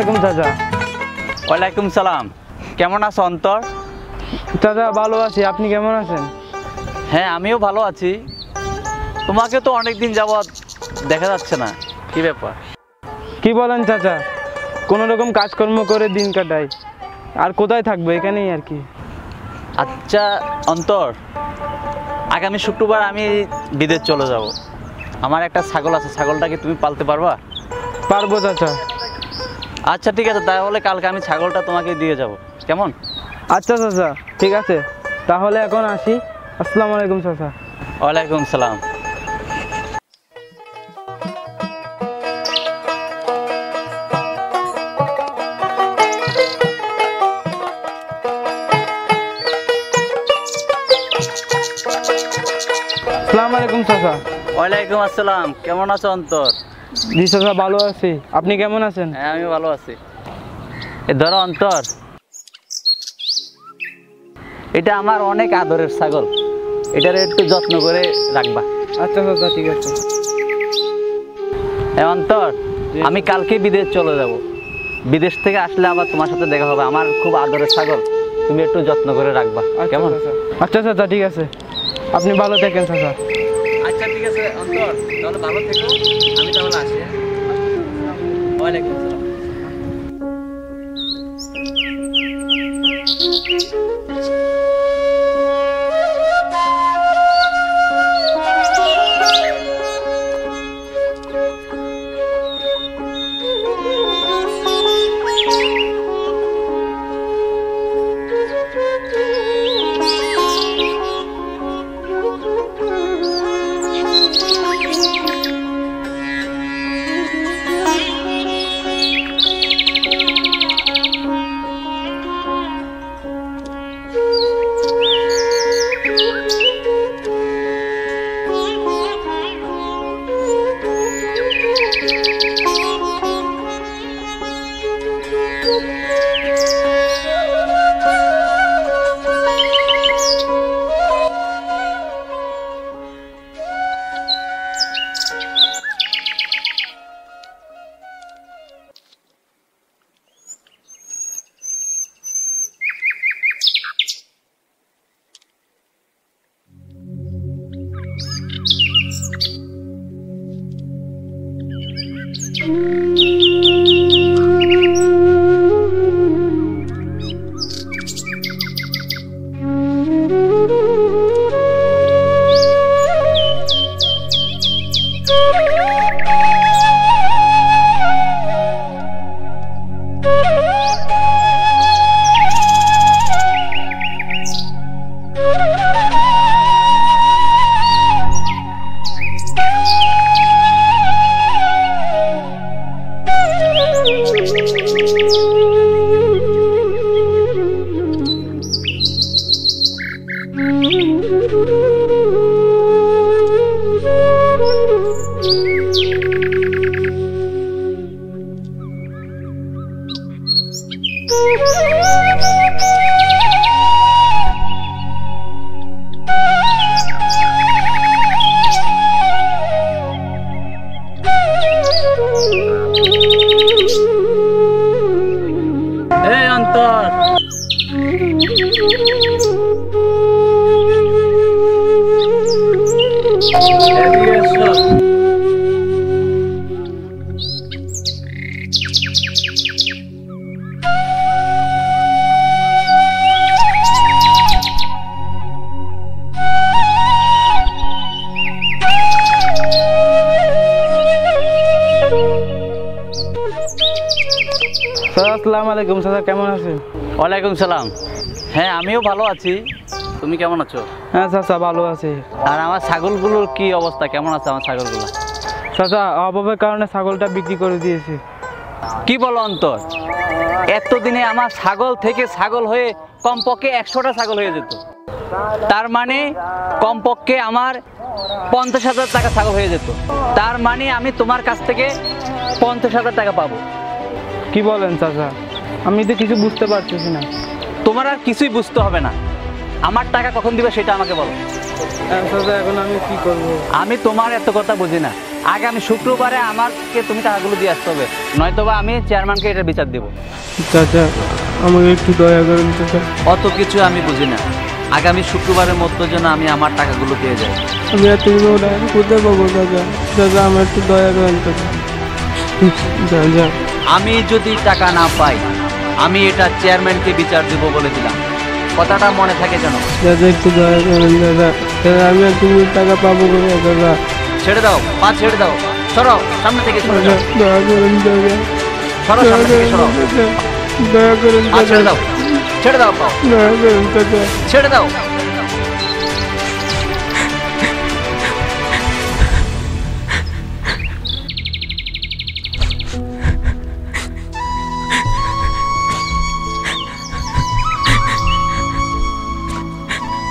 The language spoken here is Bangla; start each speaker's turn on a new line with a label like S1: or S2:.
S1: আলাইকুম চাচা।
S2: ওয়ালাইকুম সালাম। কেমন আছো অন্তর?
S1: চাচা ভালো আছি, আপনি কেমন আছেন?
S2: হ্যাঁ আমিও ভালো আছি। তোমাকে তো অনেক দিন যাবৎ দেখা যাচ্ছে না, কি ব্যাপার?
S1: কি বলেন চাচা, কোনো রকম কাজকর্ম করে দিন কাটাই, আর কোথায় থাকবো, এখানেই আর কি।
S2: আচ্ছা অন্তর, আগামী শুক্রবার আমি বিদেশ চলে যাব। আমার একটা ছাগল আছে, ছাগলটাকে তুমি পালতে পারবা?
S1: পারবো চাচা।
S2: আচ্ছা ঠিক আছে, তাহলে কালকে আমি ছাগলটা তোমাকে দিয়ে যাব, কেমন?
S1: আচ্ছা চাচা ঠিক আছে, তাহলে এখন আসি। আসসালামু আলাইকুম চাচা।
S2: ওয়ালাইকুম সালাম।
S1: আসসালামু আলাইকুম চাচা।
S2: ওয়ালাইকুম আসসালাম। কেমন আছো অন্তর?
S1: জি চাচা ভালো আছি, আপনি কেমন আছেন?
S2: হ্যাঁ আমি ভালো আছি। এ ধরো অন্তর, এটা আমার অনেক আদরের ছাগল, এটার একটু যত্ন করে রাখবা।
S1: আচ্ছা চাচা ঠিক আছে।
S2: হ্যাঁ অন্তর, আমি কালকে বিদেশ চলে যাব। বিদেশ থেকে আসলে আবার তোমার সাথে দেখা হবে। আমার খুব আদরের ছাগল, তুমি একটু যত্ন করে রাখবা, কেমন?
S1: আচ্ছা চাচা ঠিক আছে, আপনি ভালো থাকেন চাচা।
S2: আচ্ছা ঠিক আছে অন্তর, তাহলে ভালো থেকো, আমি তাহলে আসি। ওয়ালাইকুম আসসালাম। এই অন্তর, এদিকে এসো।
S1: আসসালামু আলাইকুম চাচা, কেমন আছেন?
S2: ওয়ালাইকুম সালাম। হ্যাঁ আমিও ভালো আছি, তুমি কেমন আছো?
S1: হ্যাঁ চাচা ভালো আছি।
S2: আর আমার ছাগলগুলোর কি অবস্থা, কেমন আছে আমার ছাগলগুলো?
S1: চাচা অভাবের কারণে ছাগলটা বিক্রি করে দিয়েছি।
S2: কি বলো অন্তর, এতদিনে আমার ছাগল থেকে ছাগল হয়ে কমপক্ষে 100টা ছাগল হয়ে যেত, তার মানে কমপক্ষে আমার 50,000 টাকা ছাগল হয়ে যেত। তার মানে আমি তোমার কাছ থেকে 50,000 টাকা পাবো।
S1: কি বলেন চাচা, আমি তো কিছু বুঝতে পারতেছি না।
S2: তোমার আর কিছুই বুঝতে হবে না, আমার টাকা কখন দিবে সেটা আমাকে বলো।
S1: চাচা এখন আমি কি করব?
S2: আমি তোমার এত কথা বুঝি না। আগামী শুক্রবারে আমাকে তুমি টাকাগুলো দিয়ে আসতে হবে, নয়তোবা আমি চেয়ারম্যানকে এটা বিচার দেবো।
S1: চাচা আমাকে একটু দয়া করেন চাচা।
S2: অত কিছু আমি বুঝি না, আগামী শুক্রবারের মধ্যে যেন আমি আমার টাকাগুলো পেয়ে যাই।
S1: আমি এতগুলো টাকা কোথায় পাবো চাচা? চাচা আমার একটু দয়া করেন চাচা। চাচা
S2: আমি যদি টাকা না পাই আমি এটা চেয়ারম্যানকে বিচার দেবো বলে দিলাম, কথাটা মনে থাকে যেন।
S1: চাচা একটু দয়া করেন চাচা। চাচা আমি এতগুলো টাকা পাবো কোথায় চাচা?
S2: ছেড়ে দাও, পা ছেড়ে দাও, সরো সামনে থেকে, সরো
S1: চাচা দয়া করেন চাচা।
S2: সরো
S1: দয়া
S2: সামনে থেকে,
S1: করেন
S2: সরো।
S1: চাচা। দয়া করেন
S2: পা
S1: চাচা।
S2: ছেড়ে দাও, ছেড়ে দাও, পাও
S1: দয়া করেন চাচা।
S2: ছেড়ে দাও।